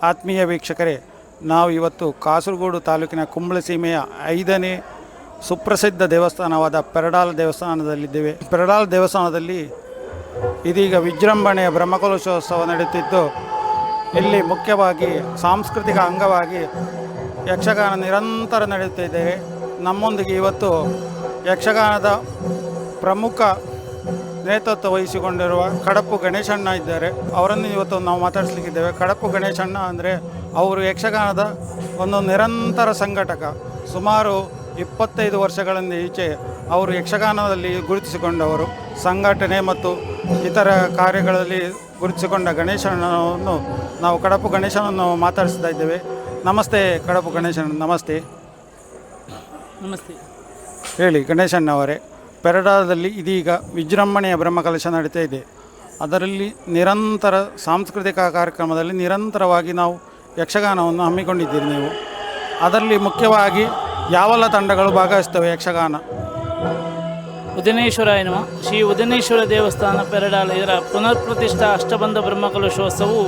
ಆತ್ಮೀಯ ವೀಕ್ಷಕರೇ, ನಾವು ಇವತ್ತು ಕಾಸರಗೋಡು ತಾಲೂಕಿನ ಕುಂಬಳಸೀಮೆಯ 5ನೇ ಸುಪ್ರಸಿದ್ಧ ದೇವಸ್ಥಾನವಾದ ಪೆರಡಾಲ ದೇವಸ್ಥಾನದಲ್ಲಿದ್ದೇವೆ. ಪೆರಡಾಲ ದೇವಸ್ಥಾನದಲ್ಲಿ ಇದೀಗ ವಿಜೃಂಭಣೆಯ ಬ್ರಹ್ಮಕಲಶೋತ್ಸವ ನಡೆಯುತ್ತಿದ್ದು, ಇಲ್ಲಿ ಮುಖ್ಯವಾಗಿ ಸಾಂಸ್ಕೃತಿಕ ಅಂಗವಾಗಿ ಯಕ್ಷಗಾನ ನಿರಂತರ ನಡೆಯುತ್ತಿದೆ. ನಮ್ಮೊಂದಿಗೆ ಇವತ್ತು ಯಕ್ಷಗಾನದ ಪ್ರಮುಖ ನೇತೃತ್ವ ವಹಿಸಿಕೊಂಡಿರುವ ಕಡಪು ಗಣೇಶಣ್ಣ ಇದ್ದಾರೆ. ಅವರನ್ನು ಇವತ್ತು ನಾವು ಮಾತಾಡಿಸ್ಲಿಕ್ಕಿದ್ದೇವೆ. ಕಡಪು ಗಣೇಶಣ್ಣ ಅಂದರೆ ಅವರು ಯಕ್ಷಗಾನದ ಒಂದು ನಿರಂತರ ಸಂಘಟಕ. ಸುಮಾರು 25 ವರ್ಷಗಳಿಂದ ಈಚೆ ಅವರು ಯಕ್ಷಗಾನದಲ್ಲಿ ಗುರುತಿಸಿಕೊಂಡವರು. ಸಂಘಟನೆ ಮತ್ತು ಇತರ ಕಾರ್ಯಗಳಲ್ಲಿ ಗುರುತಿಸಿಕೊಂಡ ಗಣೇಶಣ್ಣನನ್ನು ನಾವು ಕಡಪು ಗಣೇಶನನ್ನು ಮಾತಾಡಿಸ್ತಾ ಇದ್ದೇವೆ. ನಮಸ್ತೆ ಕಡಪು ಗಣೇಶಣ್ಣ. ನಮಸ್ತೆ. ನಮಸ್ತೆ. ಹೇಳಿ ಗಣೇಶಣ್ಣವರೇ, ಪೆರಡಾಲದಲ್ಲಿ ಇದೀಗ ವಿಜೃಂಭಣೆಯ ಬ್ರಹ್ಮಕಲಶ ನಡೀತಾ ಇದೆ. ಅದರಲ್ಲಿ ನಿರಂತರ ಸಾಂಸ್ಕೃತಿಕ ಕಾರ್ಯಕ್ರಮದಲ್ಲಿ ನಿರಂತರವಾಗಿ ನಾವು ಯಕ್ಷಗಾನವನ್ನು ಹಮ್ಮಿಕೊಂಡಿದ್ದೀರಿ ನೀವು. ಅದರಲ್ಲಿ ಮುಖ್ಯವಾಗಿ ಯಾವೆಲ್ಲ ತಂಡಗಳು ಭಾಗವಹಿಸ್ತವೆ ಯಕ್ಷಗಾನ? ಉದನೇಶ್ವರಾಯ ನಮಃ. ಶ್ರೀ ಉದನೇಶ್ವರ ದೇವಸ್ಥಾನ ಪೆರಡಾಲ ಇದರ ಪುನರ್ ಪ್ರತಿಷ್ಠಾ ಅಷ್ಟಬಂಧ ಬ್ರಹ್ಮಕಲಶೋತ್ಸವವು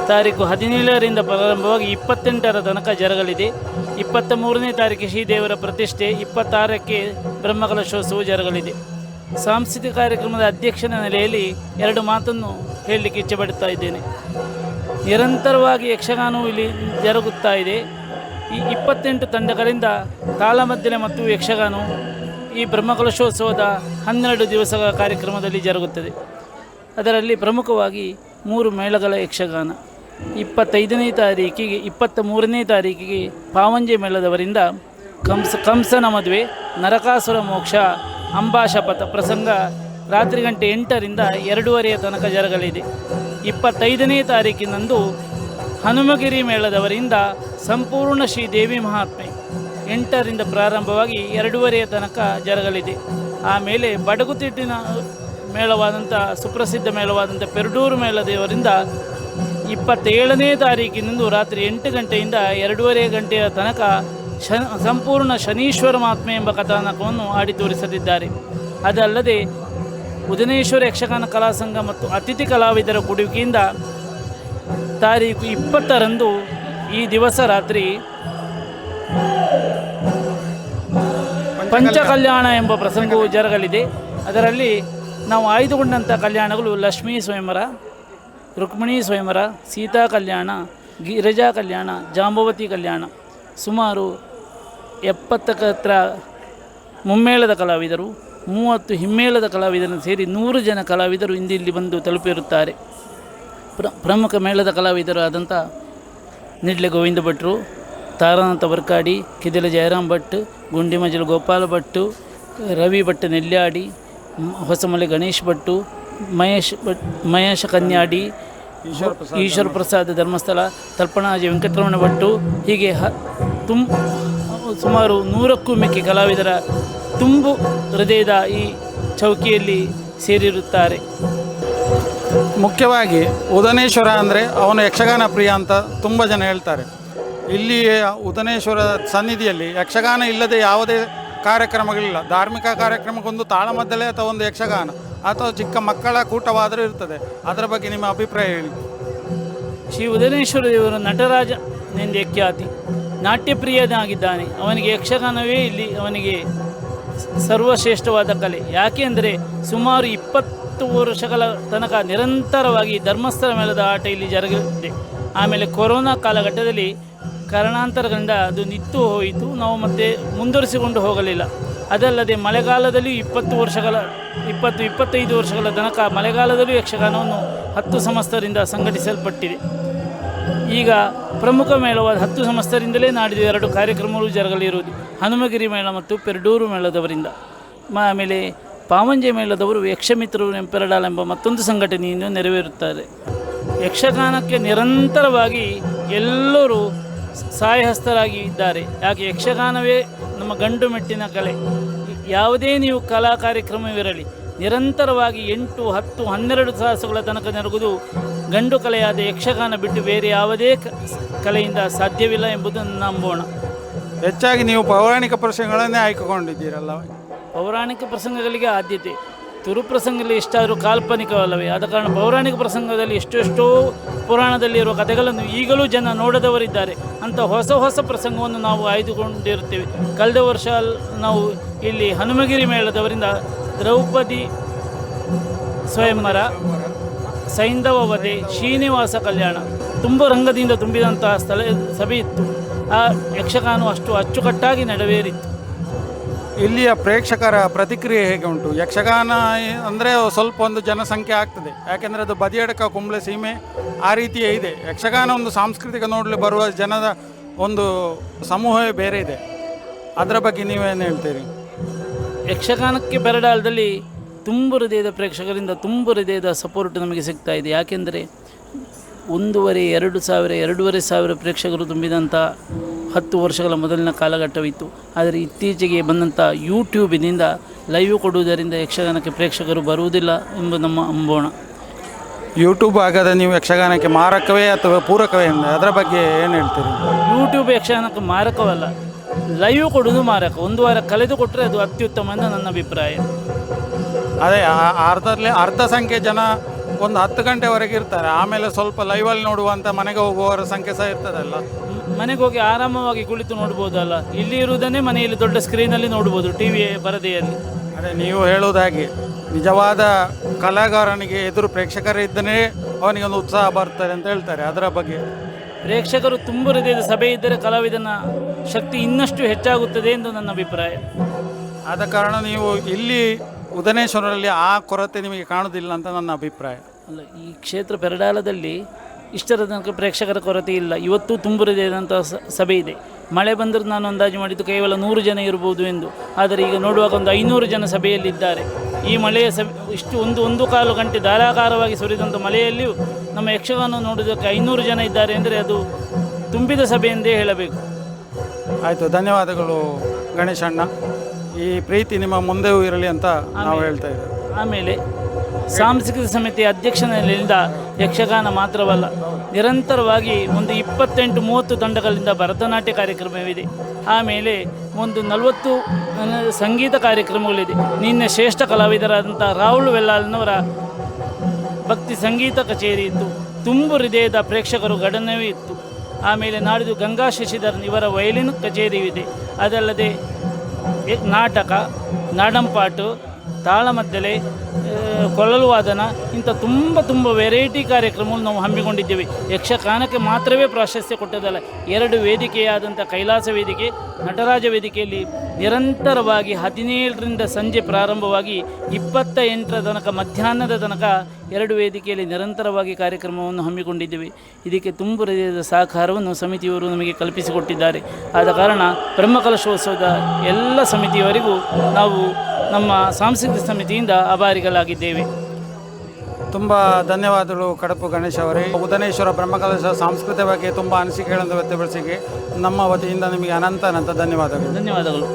ತಾರೀಕು 17ರಿಂದ ಪ್ರಾರಂಭವಾಗಿ 28ರ ತನಕ ಜರಗಲಿದೆ. 23ನೇ ತಾರೀಕು ಶ್ರೀದೇವರ ಪ್ರತಿಷ್ಠೆ, 26ಕ್ಕೆ ಬ್ರಹ್ಮಕಲಶೋತ್ಸವ ಜರಗಲಿದೆ. ಸಾಂಸ್ಕೃತಿಕ ಕಾರ್ಯಕ್ರಮದ ಅಧ್ಯಕ್ಷನ ನೆಲೆಯಲ್ಲಿ 2 ಮಾತನ್ನು ಹೇಳಲಿಕ್ಕೆ ಇಚ್ಛೆಪಡುತ್ತಾ ಇದ್ದೇನೆ. ನಿರಂತರವಾಗಿ ಯಕ್ಷಗಾನವು ಇಲ್ಲಿ ಜರುಗುತ್ತಾ ಇದೆ. ಈ 28 ತಂಡಗಳಿಂದ ತಾಳಮದ್ದಲೆ ಮತ್ತು ಯಕ್ಷಗಾನವು ಈ ಬ್ರಹ್ಮಕಲಶೋತ್ಸವದ 12 ದಿವಸಗಳ ಕಾರ್ಯಕ್ರಮದಲ್ಲಿ ಜರುಗುತ್ತದೆ. ಅದರಲ್ಲಿ ಪ್ರಮುಖವಾಗಿ 3 ಮೇಳಗಳ ಯಕ್ಷಗಾನ. 25ನೇ ತಾರೀಕಿಗೆ 23ನೇ ತಾರೀಕಿಗೆ ಪಾವಂಜೆ ಮೇಳದವರಿಂದ ಕಂಸನ ಮದುವೆ, ನರಕಾಸುರ ಮೋಕ್ಷ, ಅಂಬಾಶಪಥ ಪ್ರಸಂಗ ರಾತ್ರಿ ಗಂಟೆ 8ರಿಂದ 2:30 ತನಕ ಜರಗಲಿದೆ. 25ನೇ ತಾರೀಕಿನಂದು ಹನುಮಗಿರಿ ಮೇಳದವರಿಂದ ಸಂಪೂರ್ಣ ಶ್ರೀ ದೇವಿ ಮಹಾತ್ಮೆ 8ರಿಂದ ಪ್ರಾರಂಭವಾಗಿ 2:30 ತನಕ ಜರಗಲಿದೆ. ಆಮೇಲೆ ಬಡಗುತಿಟ್ಟಿನ ಮೇಳವಾದಂಥ ಸುಪ್ರಸಿದ್ಧ ಮೇಳವಾದಂಥ ಪೆರಡೂರು ಮೇಳದವರಿಂದ 27ನೇ ತಾರೀಕಿನಂದು ರಾತ್ರಿ 8 ಗಂಟೆಯಿಂದ 2:30 ಗಂಟೆಯ ತನಕ ಸಂಪೂರ್ಣ ಶನೀಶ್ವರ ಮಹಾತ್ಮೆ ಎಂಬ ಕಥಾನಕವನ್ನು ಆಡಿ ತೋರಿಸಲಿದ್ದಾರೆ. ಅದಲ್ಲದೆ ಉದನೇಶ್ವರ ಯಕ್ಷಗಾನ ಕಲಾಸಂಘ ಮತ್ತು ಅತಿಥಿ ಕಲಾವಿದರ ಕೊಡುಗೆಯಿಂದ ತಾರೀಕು 20ರಂದು ಈ ದಿವಸ ರಾತ್ರಿ ಪಂಚಕಲ್ಯಾಣ ಎಂಬ ಪ್ರಸಂಗವು ಜರಗಲಿದೆ. ಅದರಲ್ಲಿ ನಾವು ಆಯ್ದುಕೊಂಡಂಥ ಕಲ್ಯಾಣಗಳು ಲಕ್ಷ್ಮೀ ಸ್ವಯಂವರ, ರುಕ್ಮಿಣಿ ಸ್ವಯಂವರ, ಸೀತಾ ಕಲ್ಯಾಣ, ಗಿರಿಜಾ ಕಲ್ಯಾಣ, ಜಾಂಬವತಿ ಕಲ್ಯಾಣ. ಸುಮಾರು 70ಕ್ಕೆ ಹತ್ರ ಮುಮ್ಮೇಳದ ಕಲಾವಿದರು, 30 ಹಿಮ್ಮೇಳದ ಕಲಾವಿದರನ್ನು ಸೇರಿ 100 ಜನ ಕಲಾವಿದರು ಇಲ್ಲಿ ಬಂದು ತಲುಪಿರುತ್ತಾರೆ. ಪ್ರಮುಖ ಮೇಳದ ಕಲಾವಿದರು ಆದಂಥ ನಿಡ್ಲೆ ಗೋವಿಂದ ಭಟ್ರು, ತಾರಾನಾಥ ಬರ್ಕಾಡಿ, ಕಿದಿಲ ಜಯರಾಮ್ ಭಟ್, ಗುಂಡಿಮಜಲು ಗೋಪಾಲ ಭಟ್ಟು, ರವಿ ಭಟ್ ನೆಲ್ಯಾಡಿ, ಹೊಸಮಲೆ ಗಣೇಶ್ ಭಟ್ಟು, ಮಹೇಶ ಕನ್ಯಾಡಿ, ಈಶ್ವರ ಪ್ರಸಾದ್ ಧರ್ಮಸ್ಥಳ, ತಲ್ಪಣಾಜಿ ವೆಂಕಟರಮಣ ಭಟ್ಟು, ಹೀಗೆ ಸುಮಾರು 100ಕ್ಕೂ ಮಿಕ್ಕಿ ಕಲಾವಿದರ ತುಂಬು ಹೃದಯದ ಈ ಚೌಕಿಯಲ್ಲಿ ಸೇರಿರುತ್ತಾರೆ. ಮುಖ್ಯವಾಗಿ ಉದನೇಶ್ವರ ಅಂದರೆ ಅವನು ಯಕ್ಷಗಾನ ಪ್ರಿಯ ಅಂತ ತುಂಬ ಜನ ಹೇಳ್ತಾರೆ. ಇಲ್ಲಿ ಉದನೇಶ್ವರ ಸನ್ನಿಧಿಯಲ್ಲಿ ಯಕ್ಷಗಾನ ಇಲ್ಲದೆ ಯಾವುದೇ ಕಾರ್ಯಕ್ರಮಗಳಿಲ್ಲ. ಧಾರ್ಮಿಕ ಕಾರ್ಯಕ್ರಮಕ್ಕೊಂದು ತಾಳಮದ್ದಲೆ ಅಥವಾ ಒಂದು ಯಕ್ಷಗಾನ ಅಥವಾ ಚಿಕ್ಕ ಮಕ್ಕಳ ಕೂಟವಾದರೂ ಇರ್ತದೆ. ಅದರ ಬಗ್ಗೆ ನಿಮ್ಮ ಅಭಿಪ್ರಾಯ ಹೇಳಿ. ಶ್ರೀ ಉದನೇಶ್ವರ ದೇವರು ನಟರಾಜನೆಂದೇ ಖ್ಯಾತಿ, ನಾಟ್ಯಪ್ರಿಯನಾಗಿದ್ದಾನೆ. ಅವನಿಗೆ ಯಕ್ಷಗಾನವೇ ಇಲ್ಲಿ ಅವನಿಗೆ ಸರ್ವಶ್ರೇಷ್ಠವಾದ ಕಲೆ. ಯಾಕೆ ಅಂದರೆ ಸುಮಾರು 20 ವರ್ಷಗಳ ತನಕ ನಿರಂತರವಾಗಿ ಧರ್ಮಸ್ಥಳ ಮೇಳದ ಆಟ ಇಲ್ಲಿ ಜರುಗಿದೆ. ಆಮೇಲೆ ಕೊರೋನಾ ಕಾಲಘಟ್ಟದಲ್ಲಿ ಕಾರಣಾಂತರಗಳಿಂದ ಅದು ನಿಂತು ಹೋಯಿತು. ನಾವು ಮತ್ತೆ ಮುಂದುವರಿಸಿಕೊಂಡು ಹೋಗಲಿಲ್ಲ. ಅದಲ್ಲದೆ ಮಳೆಗಾಲದಲ್ಲಿಯೂ 25 ವರ್ಷಗಳ ತನಕ ಮಳೆಗಾಲದಲ್ಲೂ ಯಕ್ಷಗಾನವನ್ನು 10 ಸಂಸ್ಥರಿಂದ ಸಂಘಟಿಸಲ್ಪಟ್ಟಿದೆ. ಈಗ ಪ್ರಮುಖ ಮೇಳವಾದ 10 ಸಂಸ್ಥರಿಂದಲೇ ನಾಡಿದ್ದು 2 ಕಾರ್ಯಕ್ರಮಗಳು ಜರಗಲಿರುವುದು, ಹನುಮಗಿರಿ ಮೇಳ ಮತ್ತು ಪೆರಡೂರು ಮೇಳದವರಿಂದ. ಆಮೇಲೆ ಪಾವಂಜೆ ಮೇಳದವರು ಯಕ್ಷಮಿತ್ರರು ಪೆರಡಾಲ ಎಂಬ ಮತ್ತೊಂದು ಸಂಘಟನೆಯನ್ನು ನೆರವೇರುತ್ತಾರೆ. ಯಕ್ಷಗಾನಕ್ಕೆ ನಿರಂತರವಾಗಿ ಎಲ್ಲರೂ ಸಹಾಯಹಸ್ತರಾಗಿ ಇದ್ದಾರೆ. ಯಾಕೆ ಯಕ್ಷಗಾನವೇ ನಮ್ಮ ಗಂಡು ಮೆಟ್ಟಿನ ಕಲೆ. ಯಾವುದೇ ನೀವು ಕಲಾ ಕಾರ್ಯಕ್ರಮವಿರಲಿ, ನಿರಂತರವಾಗಿ 8, 10, 12 ತಾಸುಗಳ ತನಕ ಜರುಗುವುದು ಗಂಡು ಕಲೆಯಾದ ಯಕ್ಷಗಾನ ಬಿಟ್ಟು ಬೇರೆ ಯಾವುದೇ ಕಲೆಯಿಂದ ಸಾಧ್ಯವಿಲ್ಲ ಎಂಬುದನ್ನು ನಂಬೋಣ. ಹೆಚ್ಚಾಗಿ ನೀವು ಪೌರಾಣಿಕ ಪ್ರಸಂಗಗಳನ್ನೇ ಆಯ್ದುಕೊಂಡಿದ್ದೀರಲ್ಲ? ಪೌರಾಣಿಕ ಪ್ರಸಂಗಗಳಿಗೆ ಆದ್ಯತೆ. ತುರು ಪ್ರಸಂಗದಲ್ಲಿ ಎಷ್ಟಾದರೂ ಕಾಲ್ಪನಿಕವಲ್ಲವೇ? ಆದ ಕಾರಣ ಪೌರಾಣಿಕ ಪ್ರಸಂಗದಲ್ಲಿ ಎಷ್ಟೆಷ್ಟೋ ಪುರಾಣದಲ್ಲಿರುವ ಕಥೆಗಳನ್ನು ಈಗಲೂ ಜನ ನೋಡದವರಿದ್ದಾರೆ. ಅಂಥ ಹೊಸ ಹೊಸ ಪ್ರಸಂಗವನ್ನು ನಾವು ಆಯ್ದುಕೊಂಡಿರುತ್ತೇವೆ. ಕಳೆದ ವರ್ಷ ನಾವು ಇಲ್ಲಿ ಹನುಮಗಿರಿ ಮೇಳದವರಿಂದ ದ್ರೌಪದಿ ಸ್ವಯಂವರ, ಸೈಂಧವ ವಧೆ, ಶ್ರೀನಿವಾಸ ಕಲ್ಯಾಣ ತುಂಬ ರಂಗದಿಂದ ತುಂಬಿದಂತಹ ಸಭೆ ಇತ್ತು. ಆ ಯಕ್ಷಗಾನ ಅಷ್ಟು ಅಚ್ಚುಕಟ್ಟಾಗಿ ನೆರವೇರಿತ್ತು. ಇಲ್ಲಿಯ ಪ್ರೇಕ್ಷಕರ ಪ್ರತಿಕ್ರಿಯೆ ಹೇಗೆ ಉಂಟು? ಯಕ್ಷಗಾನ ಅಂದರೆ ಸ್ವಲ್ಪ ಒಂದು ಜನಸಂಖ್ಯೆ ಆಗ್ತದೆ, ಯಾಕೆಂದರೆ ಅದು ಬದಿಯಡಕ ಕುಂಬ್ಳೆ ಸೀಮೆ ಆ ರೀತಿಯೇ ಇದೆ. ಯಕ್ಷಗಾನ ಒಂದು ಸಾಂಸ್ಕೃತಿಕ ನೋಡಲು ಬರುವ ಜನದ ಒಂದು ಸಮೂಹವೇ ಬೇರೆ ಇದೆ. ಅದರ ಬಗ್ಗೆ ನೀವೇನು ಹೇಳ್ತೀರಿ? ಯಕ್ಷಗಾನಕ್ಕೆ ಪೆರಡಾಲದಲ್ಲಿ ತುಂಬ ಹೃದಯದ ಪ್ರೇಕ್ಷಕರಿಂದ ತುಂಬ ಹೃದಯದ ಸಪೋರ್ಟ್ ನಮಗೆ ಸಿಗ್ತಾ ಇದೆ. ಯಾಕೆಂದರೆ 2,500 ಪ್ರೇಕ್ಷಕರು ತುಂಬಿದಂಥ 10 ವರ್ಷಗಳ ಮೊದಲಿನ ಕಾಲಘಟ್ಟವಿತ್ತು. ಆದರೆ ಇತ್ತೀಚೆಗೆ ಬಂದಂಥ ಯೂಟ್ಯೂಬಿನಿಂದ ಲೈವ್ ಕೊಡುವುದರಿಂದ ಯಕ್ಷಗಾನಕ್ಕೆ ಪ್ರೇಕ್ಷಕರು ಬರುವುದಿಲ್ಲ ಎಂಬ ನಮ್ಮ ಅಂಬೋಣ. ಯೂಟ್ಯೂಬ್ ಆಗದ ನೀವು ಯಕ್ಷಗಾನಕ್ಕೆ ಮಾರಕವೇ ಅಥವಾ ಪೂರಕವೇ ಅಂದರೆ ಅದರ ಬಗ್ಗೆ ಏನು ಹೇಳ್ತೀರಿ? ಯೂಟ್ಯೂಬ್ ಯಕ್ಷಗಾನಕ್ಕೆ ಮಾರಕವಲ್ಲ, ಲೈವ್ ಕೊಡುವುದು ಮಾರಕ. 1 ವಾರ ಕಳೆದು ಕೊಟ್ಟರೆ ಅದು ಅತ್ಯುತ್ತಮ ಅಂತ ನನ್ನ ಅಭಿಪ್ರಾಯ. ಅದೇ ಅರ್ಧ ಸಂಖ್ಯೆ ಜನ ಒಂದು 10 ಗಂಟೆವರೆಗೆ ಇರ್ತಾರೆ, ಆಮೇಲೆ ಸ್ವಲ್ಪ ಲೈವಲ್ಲಿ ನೋಡುವಂಥ ಮನೆಗೆ ಹೋಗುವವರ ಸಂಖ್ಯೆ ಸಹ ಇರ್ತದಲ್ಲ. ಮನೆಗೆ ಹೋಗಿ ಆರಾಮವಾಗಿ ಕುಳಿತು ನೋಡ್ಬೋದಲ್ಲ. ಇಲ್ಲಿ ಇರುವುದನ್ನೇ ಮನೆಯಲ್ಲಿ ದೊಡ್ಡ ಸ್ಕ್ರೀನಲ್ಲಿ ನೋಡ್ಬೋದು, ಟಿ ವಿ ಪರದೆಯಲ್ಲಿ. ಅದೇ ನೀವು ಹೇಳುವುದಾಗಿ ನಿಜವಾದ ಕಲಾಗಾರನಿಗೆ ಎದುರು ಪ್ರೇಕ್ಷಕರಿದ್ದನೇ ಅವನಿಗೆ ಒಂದು ಉತ್ಸಾಹ ಬರ್ತಾರೆ ಅಂತ ಹೇಳ್ತಾರೆ. ಅದರ ಬಗ್ಗೆ ಪ್ರೇಕ್ಷಕರು ತುಂಬ ಹೃದಯದ ಸಭೆ ಇದ್ದರೆ ಕಲಾವಿದನ ಶಕ್ತಿ ಇನ್ನಷ್ಟು ಹೆಚ್ಚಾಗುತ್ತದೆ ಎಂದು ನನ್ನ ಅಭಿಪ್ರಾಯ. ಆದ ಕಾರಣ ನೀವು ಇಲ್ಲಿ ಉದನೇಶ್ವರಲ್ಲಿ ಆ ಕೊರತೆ ನಿಮಗೆ ಕಾಣುವುದಿಲ್ಲ ಅಂತ ನನ್ನ ಅಭಿಪ್ರಾಯ. ಅಲ್ಲ, ಈ ಕ್ಷೇತ್ರ ಪೆರಡಾಲದಲ್ಲಿ ಇಷ್ಟರ ತನಕ ಪ್ರೇಕ್ಷಕರ ಕೊರತೆ ಇಲ್ಲ. ಇವತ್ತು ತುಂಬ ಹೃದಯದಂಥ ಸಭೆ ಇದೆ. ಮಳೆ ಬಂದರೂ ನಾನು ಅಂದಾಜು ಮಾಡಿದ್ದು ಕೇವಲ 100 ಜನ ಇರ್ಬೋದು ಎಂದು. ಆದರೆ ಈಗ ನೋಡುವಾಗ ಒಂದು 500 ಜನ ಸಭೆಯಲ್ಲಿದ್ದಾರೆ. ಈ ಮಳೆಯ ಇಷ್ಟು ಒಂದು ಕಾಲು ಗಂಟೆ ಧಾರಾಕಾರವಾಗಿ ಸುರಿದಂಥ ಮಳೆಯಲ್ಲಿಯೂ ನಮ್ಮ ಯಕ್ಷಗಾನ ನೋಡುವುದಕ್ಕೆ 500 ಜನ ಇದ್ದಾರೆ ಅಂದರೆ ಅದು ತುಂಬಿದ ಸಭೆ ಎಂದೇ ಹೇಳಬೇಕು. ಆಯಿತು, ಧನ್ಯವಾದಗಳು ಗಣೇಶಣ್ಣ. ಈ ಪ್ರೀತಿ ನಿಮ್ಮ ಮುಂದೆಯೂ ಇರಲಿ ಅಂತ ನಾವು ಹೇಳ್ತಾ ಇದ್ದೇವೆ. ಆಮೇಲೆ ಸಾಂಸ್ಕೃತಿಕ ಸಮಿತಿಯ ಅಧ್ಯಕ್ಷನಿಂದ ಯಕ್ಷಗಾನ ಮಾತ್ರವಲ್ಲ, ನಿರಂತರವಾಗಿ ಒಂದು 28-30 ತಂಡಗಳಿಂದ ಭರತನಾಟ್ಯ ಕಾರ್ಯಕ್ರಮವಿದೆ. ಆಮೇಲೆ ಒಂದು 40 ಸಂಗೀತ ಕಾರ್ಯಕ್ರಮಗಳಿದೆ. ನಿನ್ನೆ ಶ್ರೇಷ್ಠ ಕಲಾವಿದರಾದಂಥ ರಾಹುಲ್ ವೆಲ್ಲಾಲ್ನವರ ಭಕ್ತಿ ಸಂಗೀತ ಕಚೇರಿ ಇತ್ತು. ತುಂಬ ಹೃದಯದ ಪ್ರೇಕ್ಷಕರು ಗಣನವೇ ಇತ್ತು. ಆಮೇಲೆ ನಾಡಿದ್ದು ಗಂಗಾ ಶಶಿಧರನ್ ಇವರ ವಯಲಿನ್ ಕಚೇರಿ ಇದೆ. ಅದಲ್ಲದೆ ನಾಟಕ, ನಾಡಂಪಾಟು, ತಾಳಮದ್ದಲೆ, ಕೊಳಲು ವಾದನ ಇಂಥ ತುಂಬ ವೆರೈಟಿ ಕಾರ್ಯಕ್ರಮಗಳು ನಾವು ಹಮ್ಮಿಕೊಂಡಿದ್ದೇವೆ. ಯಕ್ಷಗಾನಕ್ಕೆ ಮಾತ್ರವೇ ಪ್ರಾಶಸ್ತ್ಯ ಕೊಟ್ಟದಲ್ಲ, 2 ವೇದಿಕೆಯಾದಂಥ ಕೈಲಾಸ ವೇದಿಕೆ, ನಟರಾಜ ವೇದಿಕೆಯಲ್ಲಿ ನಿರಂತರವಾಗಿ 17ರಿಂದ ಸಂಜೆ ಪ್ರಾರಂಭವಾಗಿ 28ರ ತನಕ ಮಧ್ಯಾಹ್ನದ ತನಕ 2 ವೇದಿಕೆಯಲ್ಲಿ ನಿರಂತರವಾಗಿ ಕಾರ್ಯಕ್ರಮವನ್ನು ಹಮ್ಮಿಕೊಂಡಿದ್ದೇವೆ. ಇದಕ್ಕೆ ತುಂಬ ಹೃದಯದ ಸಹಕಾರವನ್ನು ಸಮಿತಿಯವರು ನಮಗೆ ಕಲ್ಪಿಸಿಕೊಟ್ಟಿದ್ದಾರೆ. ಆದ ಕಾರಣ ಬ್ರಹ್ಮಕಲಶೋತ್ಸವದ ಎಲ್ಲ ಸಮಿತಿಯವರಿಗೂ ನಾವು ನಮ್ಮ ಸಾಂಸ್ಕೃತಿಕ ಸಮಿತಿಯಿಂದ ಆಭಾರಿಗಳಾಗಿದ್ದೇವೆ. ತುಂಬ ಧನ್ಯವಾದಗಳು ಕಡಪು ಗಣೇಶ್ ಅವರೇ. ಉದನೇಶ್ವರ ಬ್ರಹ್ಮಕಲಶ ಸಂಸ್ಕೃತಿ ಬಗ್ಗೆ ತುಂಬ ಅನಿಸಿಕೆಗಳನ್ನು ವ್ಯಕ್ತಪಡಿಸಿಗೆ ನಮ್ಮ ವತಿಯಿಂದ ನಿಮಗೆ ಅನಂತ ಧನ್ಯವಾದಗಳು.